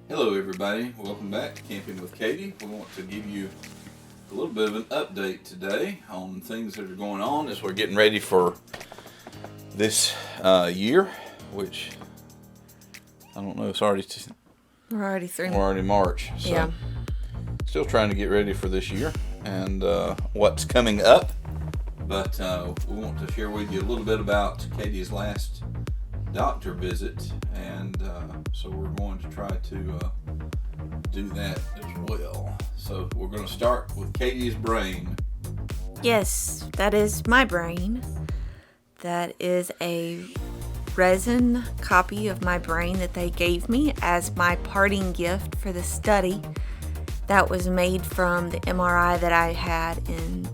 Hello everybody, welcome back to Camping with Katie. We want to give you a little bit of an update today on things that are going on as we're getting ready for this year, which I don't know, it's already We're already through. We're already March, so Yeah. still trying to get ready for this year and what's coming up. But we want to share with you a little bit about Katie's last doctor visit, and so we're going to try to do that as well. So we're going to start with Katie's brain. Yes, that is my brain. That is a resin copy of my brain that they gave me as my parting gift for the study. That was made from the MRI that I had in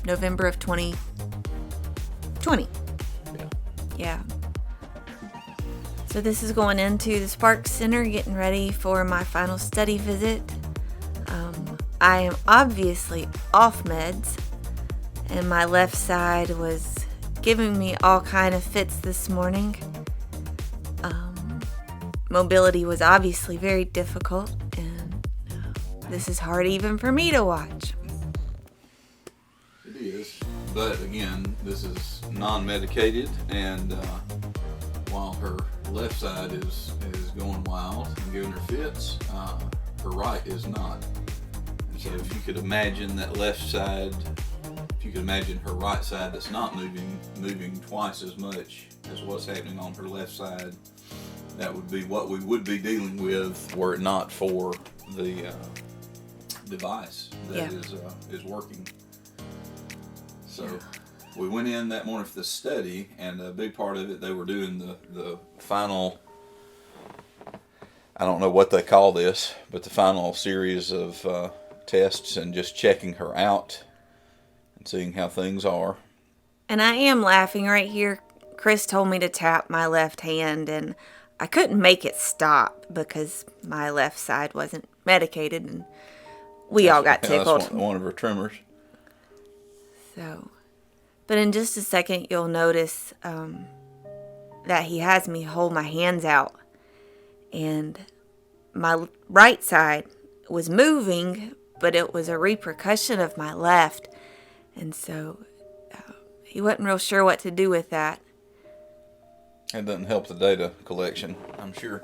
November of 2020. Yeah. So this is going into the Spark Center, getting ready for my final study visit. I am obviously off meds, and my left side was giving me all kind of fits this morning. Mobility was obviously very difficult, and this is hard even for me to watch. It is, but again, this is non-medicated, and while her left side is going wild and giving her fits, her right is not. And so if you could imagine that left side, if you could imagine her right side that's not moving twice as much as what's happening on her left side, that would be what we would be dealing with were it not for the device that is working. So we went in that morning for the study, and a big part of it, they were doing the final, I don't know what they call this, but the final series of tests and just checking her out and seeing how things are. And I am laughing right here. Chris told me to tap my left hand, and I couldn't make it stop because my left side wasn't medicated, and we all got tickled. That's one of her tremors. So, but in just a second, you'll notice that he has me hold my hands out, and my right side was moving, but it was a repercussion of my left, and so he wasn't real sure what to do with that. It doesn't help the data collection, I'm sure.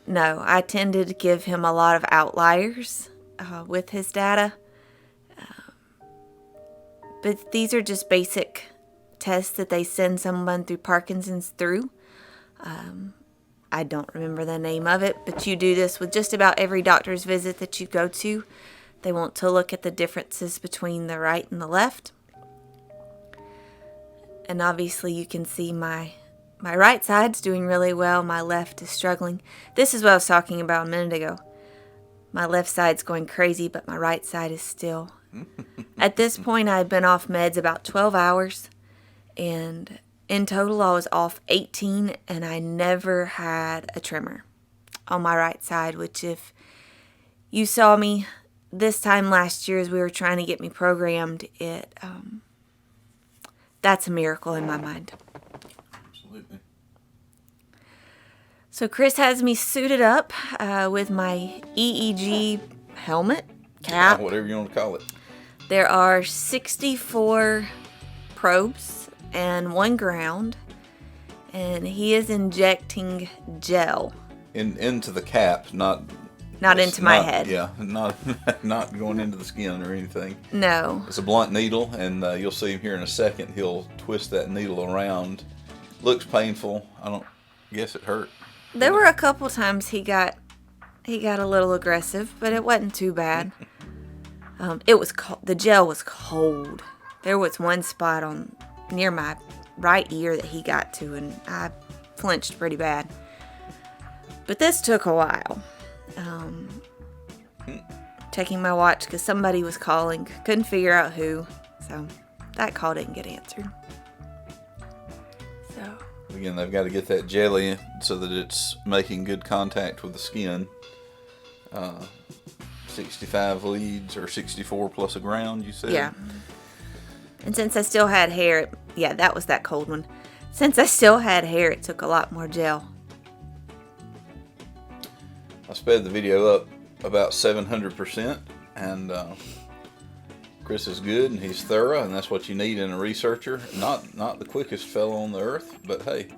No, I tended to give him a lot of outliers with his data. But these are just basic tests that they send someone through Parkinson's through. I don't remember the name of it, but you do this with just about every doctor's visit that you go to. They want to look at the differences between the right and the left. And obviously you can see my right side's doing really well. My left is struggling. This is what I was talking about a minute ago. My left side's going crazy, but my right side is still. At this point, I had been off meds about 12 hours, and in total, I was off 18, and I never had a tremor on my right side, which if you saw me this time last year as we were trying to get me programmed, that's a miracle in my mind. Absolutely. So Chris has me suited up with my EEG helmet, cap. Whatever you want to call it. There are 64 probes and 1 ground, and he is injecting gel. Into the cap, not into my head. Yeah, not going into the skin or anything. No. It's a blunt needle, and you'll see him here in a second. He'll twist that needle around. Looks painful. I don't guess it hurt. There were a couple times he got a little aggressive, but it wasn't too bad. It was cold. The gel was cold. There was one spot near my right ear that he got to, and I flinched pretty bad. But this took a while. Checking my watch because somebody was calling. Couldn't figure out who. So that call didn't get answered. So Again, they've got to get that jelly so that it's making good contact with the skin. 65 leads or 64 plus a ground, you said? yeah. And since I still had hair, yeah, that was that cold one. Since I still had hair, it took a lot more gel. I sped the video up about 700%, and Chris is good and he's thorough, and that's what you need in a researcher. Not the quickest fellow on the earth, but hey,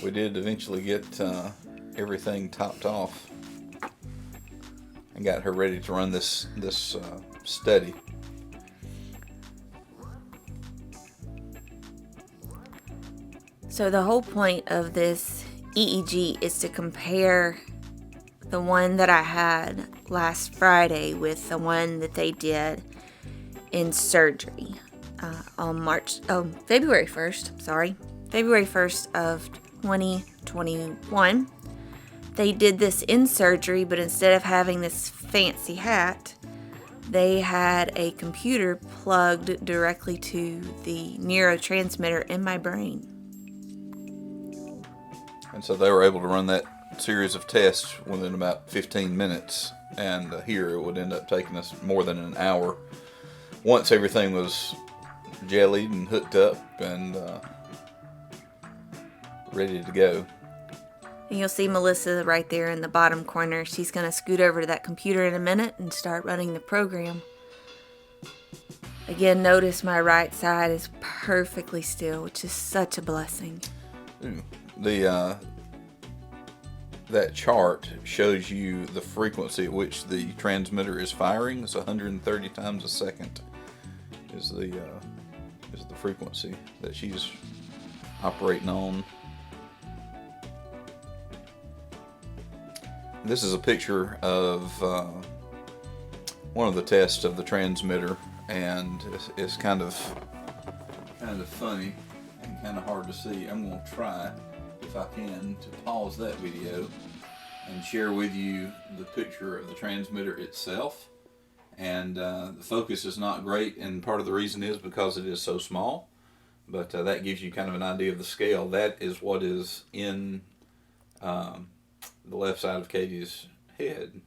we did eventually get everything topped off and got her ready to run this study. So the whole point of this EEG is to compare the one that I had last Friday with the one that they did in surgery on February 1st, February 1st of 2021. They did this in surgery, but instead of having this fancy hat, they had a computer plugged directly to the neurotransmitter in my brain. And so they were able to run that series of tests within about 15 minutes, and here it would end up taking us more than an hour once everything was jellied and hooked up and ready to go. And you'll see Melissa right there in the bottom corner. She's going to scoot over to that computer in a minute and start running the program. Again, notice my right side is perfectly still, which is such a blessing. Ooh. That chart shows you the frequency at which the transmitter is firing. It's 130 times a second is the frequency that she's operating on. This is a picture of one of the tests of the transmitter, and it's kind of funny and kind of hard to see. I'm going to try, if I can, to pause that video and share with you the picture of the transmitter itself. And the focus is not great, and part of the reason is because it is so small, but that gives you kind of an idea of the scale. That is what is in the left side of Katie's head.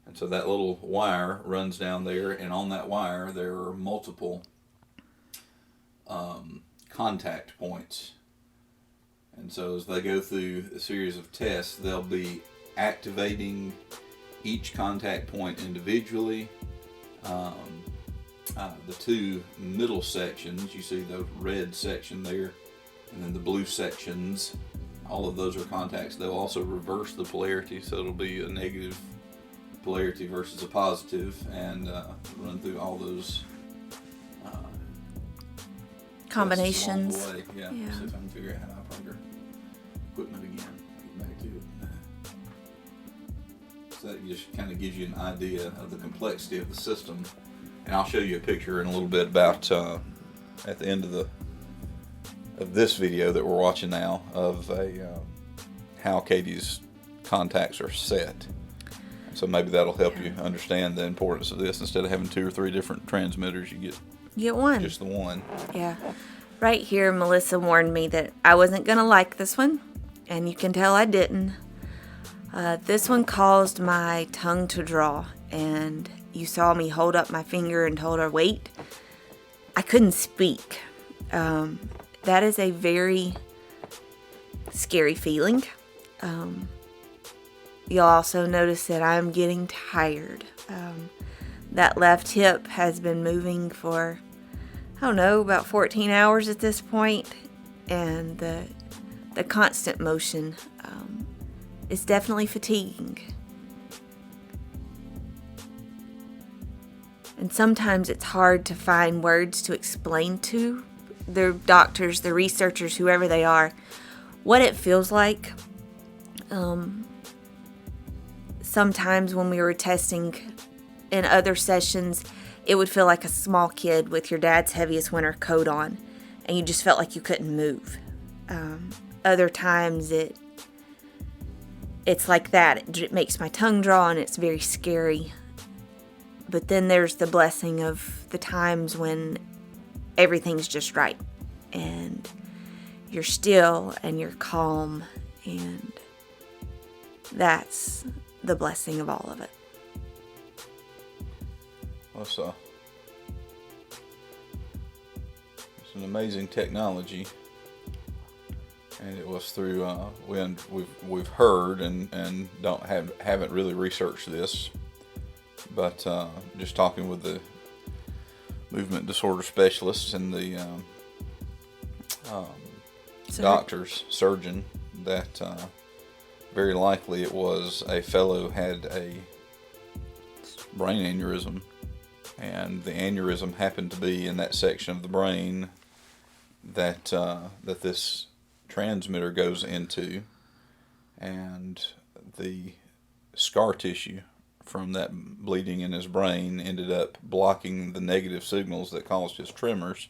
And so that little wire runs down there, and on that wire there are multiple contact points. And so as they go through a series of tests, they'll be activating each contact point individually. The two middle sections, you see the red section there, and then the blue sections, all of those are contacts. They'll also reverse the polarity, so it'll be a negative polarity versus a positive, and run through all those combinations. along the way. Yeah. See if I can figure out how to operate her equipment again. Get back to it. So that just kind of gives you an idea of the complexity of the system. And I'll show you a picture in a little bit about at the end of this video that we're watching now of how Katie's contacts are set. And so maybe that'll help you understand the importance of this. Instead of having 2 or 3 different transmitters, you get one. Just the one. Yeah. Right here, Melissa warned me that I wasn't going to like this one, and you can tell I didn't. This one caused my tongue to draw, and you saw me hold up my finger and told her, wait. I couldn't speak. That is a very scary feeling. You'll also notice that I'm getting tired. That left hip has been moving for, I don't know, about 14 hours at this point, and the constant motion is definitely fatiguing. And sometimes it's hard to find words to explain to the doctors, the researchers, whoever they are, what it feels like. Sometimes when we were testing in other sessions, it would feel like a small kid with your dad's heaviest winter coat on. and you just felt like you couldn't move. Other times it's like that. It makes my tongue draw and it's very scary. But then there's the blessing of the times when everything's just right and you're still and you're calm, and that's the blessing of all of it. It's an amazing technology, and it was through when we've heard and haven't really researched this, but just talking with the movement disorder specialists and the surgeon, that very likely it was a fellow had a brain aneurysm, and the aneurysm happened to be in that section of the brain that this transmitter goes into, and the scar tissue from that bleeding in his brain ended up blocking the negative signals that caused his tremors,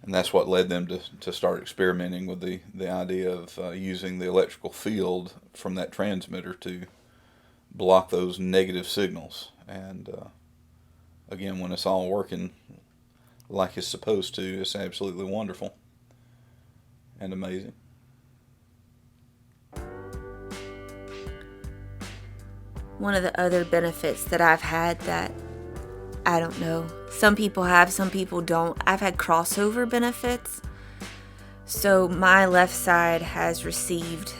and that's what led them to start experimenting with the idea of using the electrical field from that transmitter to block those negative signals. And again, when it's all working like it's supposed to, it's absolutely wonderful and amazing. One of the other benefits that I've had that, I don't know, some people have, some people don't. I've had crossover benefits. So my left side has received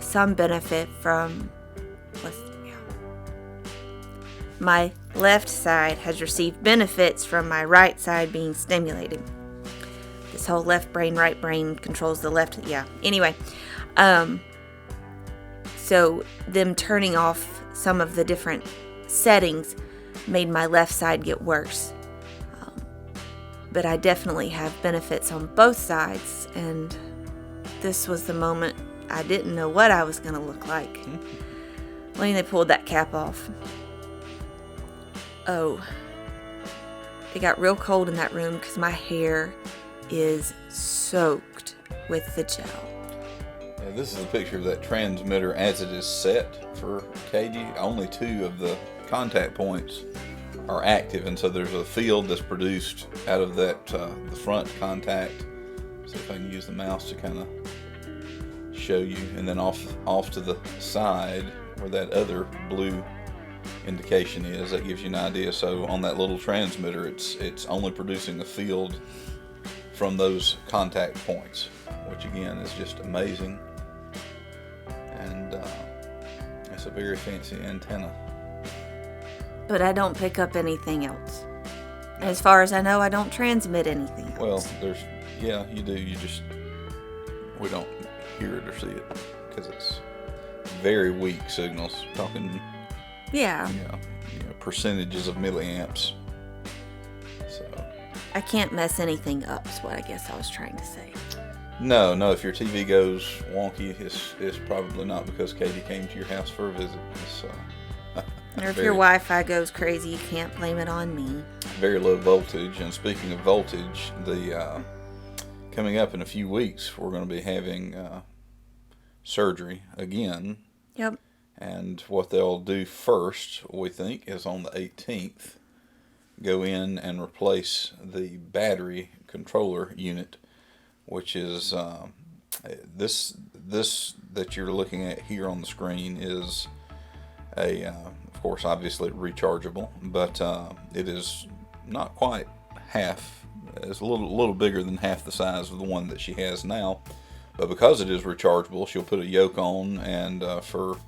some benefit from, my left side has received benefits from my right side being stimulated. This whole left brain, right brain controls the left. Anyway, so them turning off some of the different settings made my left side get worse. But I definitely have benefits on both sides, and this was the moment I didn't know what I was going to look like when they pulled that cap off. Oh, it got real cold in that room because my hair is soaked with the gel. Yeah, this is a picture of that transmitter as it is set for Katie. Only 2 of the contact points are active, and so there's a field that's produced out of that the front contact. See if I can use the mouse to kind of show you, and then off to the side where that other blue indication is, that gives you an idea. So on that little transmitter, it's only producing a field from those contact points, which again is just amazing, and it's a very fancy antenna. But I don't pick up anything else. As far as I know, I don't transmit anything else. Well, you do. We don't hear it or see it because it's very weak signals. Talking, percentages of milliamps. So I can't mess anything up, is what I guess I was trying to say. No. If your TV goes wonky, it's probably not because Katie came to your house for a visit. Or if your Wi-Fi goes crazy, you can't blame it on me. Very low voltage. And speaking of voltage, coming up in a few weeks, we're going to be having surgery again. Yep. And what they'll do first, we think, is on the 18th, go in and replace the battery controller unit, which is this that you're looking at here on the screen is of course, obviously rechargeable, but it is not quite half. It's a little bigger than half the size of the one that she has now. But because it is rechargeable, she'll put a yoke on, and for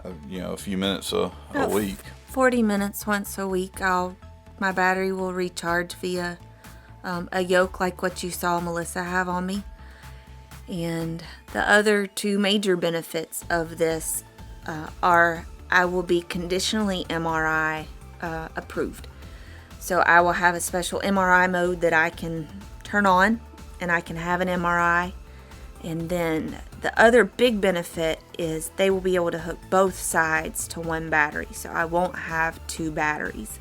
a few minutes a week. 40 minutes once a week, my battery will recharge via a yoke like what you saw Melissa have on me. And the other 2 major benefits of this are I will be conditionally MRI approved. So I will have a special MRI mode that I can turn on, and I can have an MRI. And then the other big benefit is they will be able to hook both sides to one battery, so I won't have 2 batteries.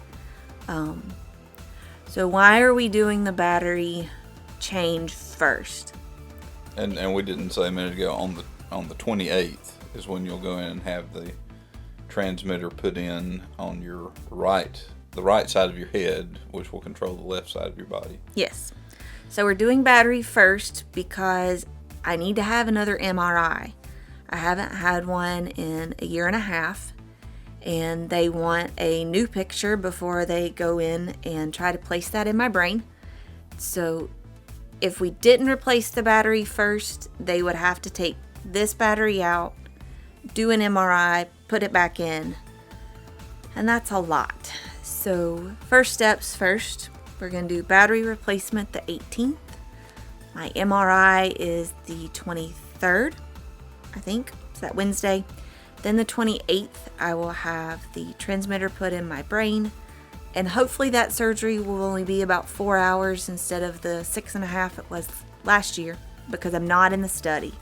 So why are we doing the battery change first. And we didn't say a minute ago, on the 28th is when you'll go in and have the transmitter put in on the right side of your head, which will control the left side of your body. Yes. So we're doing battery first because I need to have another MRI. I haven't had one in a year and a half, and they want a new picture before they go in and try to place that in my brain. So if we didn't replace the battery first, they would have to take this battery out, do an MRI, put it back in, and that's a lot. So first steps first, we're going to do battery replacement the 18th. My MRI is the 23rd, I think. It's that Wednesday. Then the 28th, I will have the transmitter put in my brain. And hopefully that surgery will only be about 4 hours instead of the 6.5 it was last year, because I'm not in the study.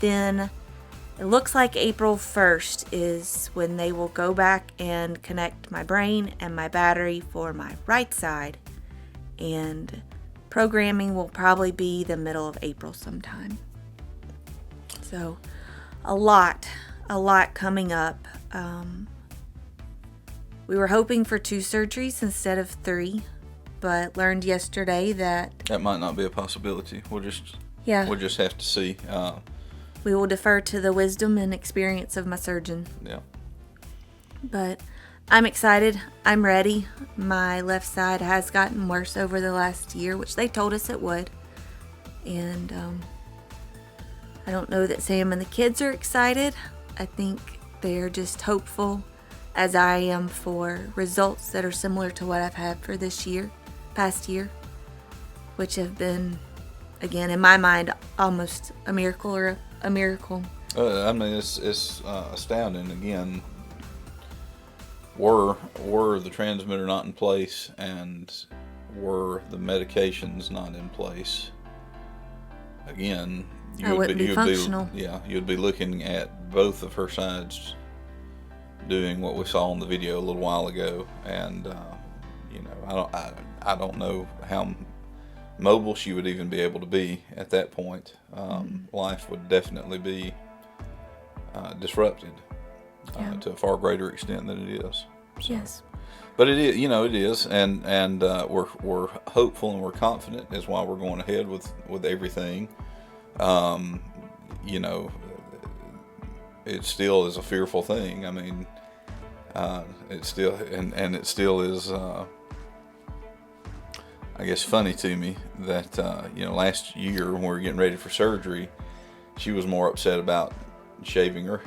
Then it looks like April 1st is when they will go back and connect my brain and my battery for my right side. And programming will probably be the middle of April sometime. So a lot coming up. We were hoping for 2 surgeries instead of 3, but learned yesterday that might not be a possibility. We'll just have to see. We will defer to the wisdom and experience of my surgeon. Yeah. But I'm excited. I'm ready. My left side has gotten worse over the last year, which they told us it would. And I don't know that Sam and the kids are excited. I think they're just hopeful, as I am, for results that are similar to what I've had for this past year, which have been, again, in my mind, almost a miracle or a miracle. I mean, it's astounding. Again, were the transmitter not in place and were the medications not in place, again, I wouldn't be functional. You'd be looking at both of her sides doing what we saw in the video a little while ago, and I don't know how mobile she would even be able to be at that point. Life would definitely be disrupted to a far greater extent than it is. So. Yes. But it is, it is, and we're hopeful and we're confident is why we're going ahead with everything. It still is a fearful thing. I mean, it still it still is. I guess funny to me that last year when we were getting ready for surgery, she was more upset about shaving her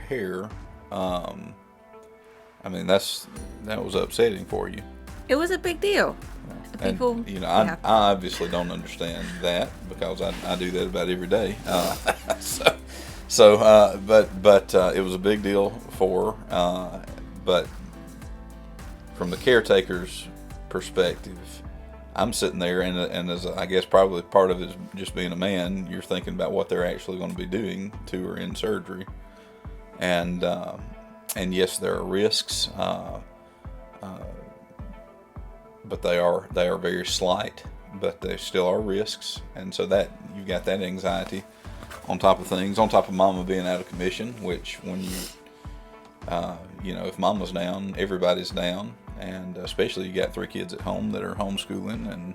hair. I mean, that was upsetting for you. It was a big deal. People, and, I obviously don't understand that, because I do that about every day. But it was a big deal for her. But from the caretaker's perspective, I'm sitting there, and as I guess probably part of it is just being a man, you're thinking about what they're actually going to be doing to her in surgery. And yes, there are risks, but they are very slight, but there still are risks. And so that you've got that anxiety on top of things, on top of Mama being out of commission, which when if Mama's down, everybody's down. And especially you got 3 kids at home that are homeschooling, and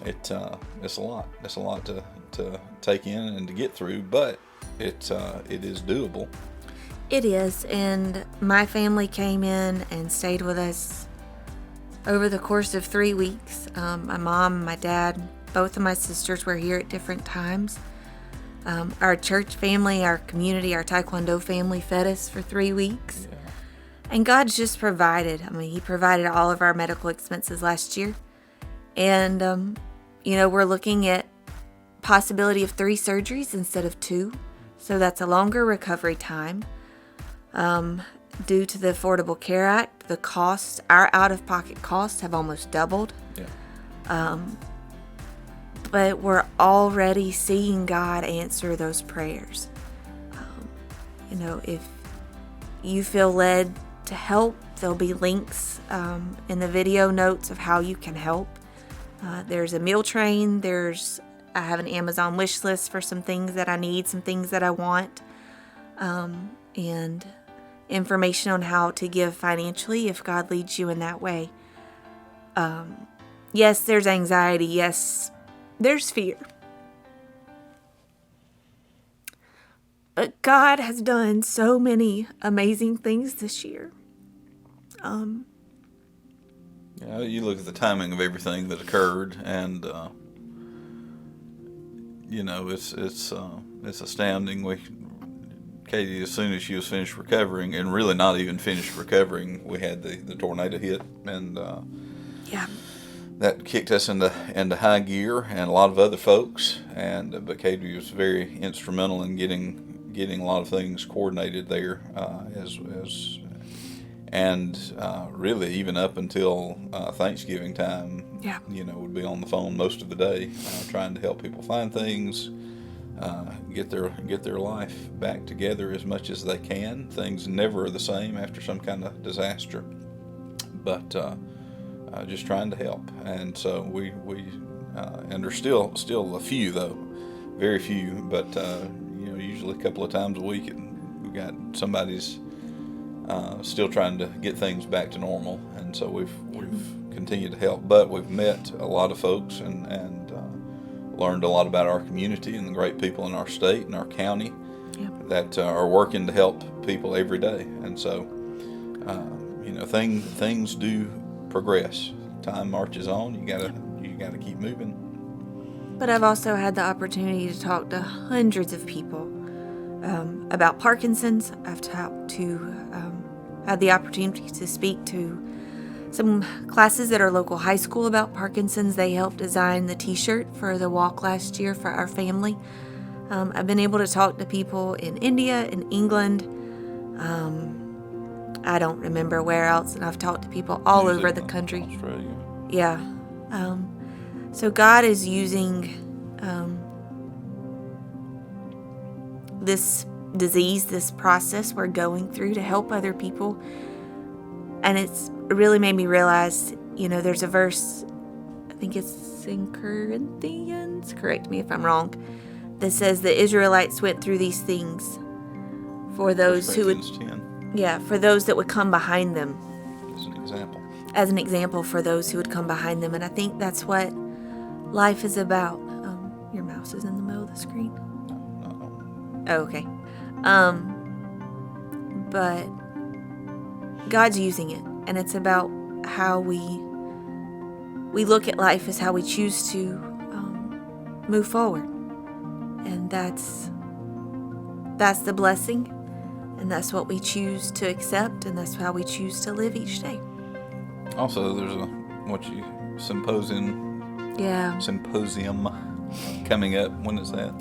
it's a lot. It's a lot to take in and to get through, but it is doable. It is, and my family came in and stayed with us over the course of 3 weeks. My mom, my dad, both of my sisters were here at different times. Our church family, our community, our Taekwondo family fed us for 3 weeks. Yeah. And God's just provided. I mean, He provided all of our medical expenses last year. And, we're looking at possibility of 3 surgeries instead of 2. So that's a longer recovery time. Due to the Affordable Care Act, the costs, our out-of-pocket costs have almost doubled. Yeah. But we're already seeing God answer those prayers. If you feel led to help, there'll be links in the video notes of how you can help. There's a meal train. I have an Amazon wish list for some things that I need, some things that I want, and information on how to give financially if God leads you in that way. Yes, there's anxiety. Yes, there's fear. But God has done so many amazing things this year. You look at the timing of everything that occurred, and it's astounding. Katie, as soon as she was finished recovering, and really not even finished recovering, we had the tornado hit, and that kicked us into high gear, and a lot of other folks. But Katie was very instrumental in getting a lot of things coordinated there, really even up until Thanksgiving time. Would be on the phone most of the day, trying to help people find things, get their life back together as much as they can. Things never are the same after some kind of disaster, but just trying to help. And so we and there's still a few, though, very few, but usually a couple of times a week we got somebody's still trying to get things back to normal, and so we've continued to help. But we've met a lot of folks and learned a lot about our community and the great people in our state and our county that are working to help people every day. And so things do progress. Time marches on. You gotta keep moving. But I've also had the opportunity to talk to hundreds of people about Parkinson's. I've had the opportunity to speak to some classes at our local high school about Parkinson's. They helped design the t-shirt for the walk last year for our family. I've been able to talk to people in India, in England. I don't remember where else, and I've talked to people all over the country. Australia. Yeah. So God is using this disease, this process we're going through to help other people. And it really made me realize, there's a verse, I think it's in Corinthians, correct me if I'm wrong, that says the Israelites went through these things for those who would, 10. For those that would come behind them. As an example. As an example for those who would come behind them. And I think that's what life is about. Your mouse is in the middle of the screen. No. Oh, okay. But God's using it, and it's about how we look at life as how we choose to move forward, and that's the blessing, and that's what we choose to accept, and that's how we choose to live each day. Also, there's a symposium coming up. When is that?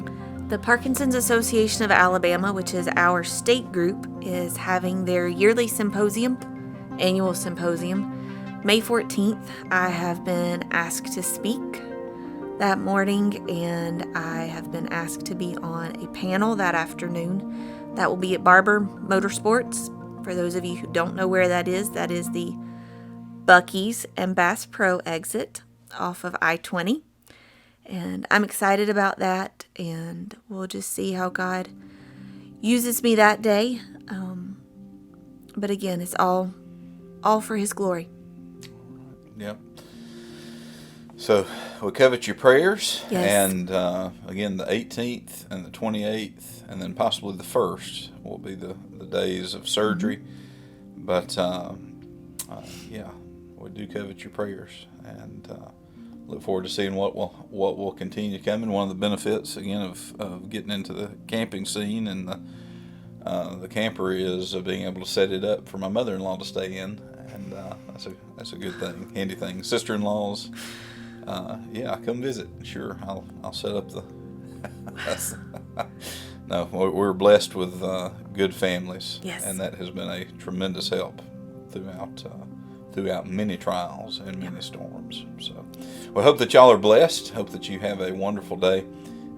The Parkinson's Association of Alabama, which is our state group, is having their yearly annual symposium, May 14th. I have been asked to speak that morning, and I have been asked to be on a panel that afternoon. That will be at Barber Motorsports. For those of you who don't know where that is the Buc-ee's and Bass Pro exit off of I-20. And I'm excited about that, and we'll just see how God uses me that day. But again, it's all for His glory. Yep. So we covet your prayers, yes. And again, the 18th and the 28th, and then possibly the 1st will be the days of surgery. Mm-hmm. But we do covet your prayers, and look forward to seeing what will continue coming. One of the benefits again of getting into the camping scene and the camper is being able to set it up for my mother-in-law to stay in, and that's a good thing, handy thing. Sister-in-laws, come visit. Sure, I'll set up the. No, we're blessed with good families, yes. And that has been a tremendous help throughout many trials and many storms. So we hope that y'all are blessed. Hope that you have a wonderful day,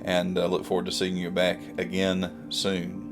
and look forward to seeing you back again soon.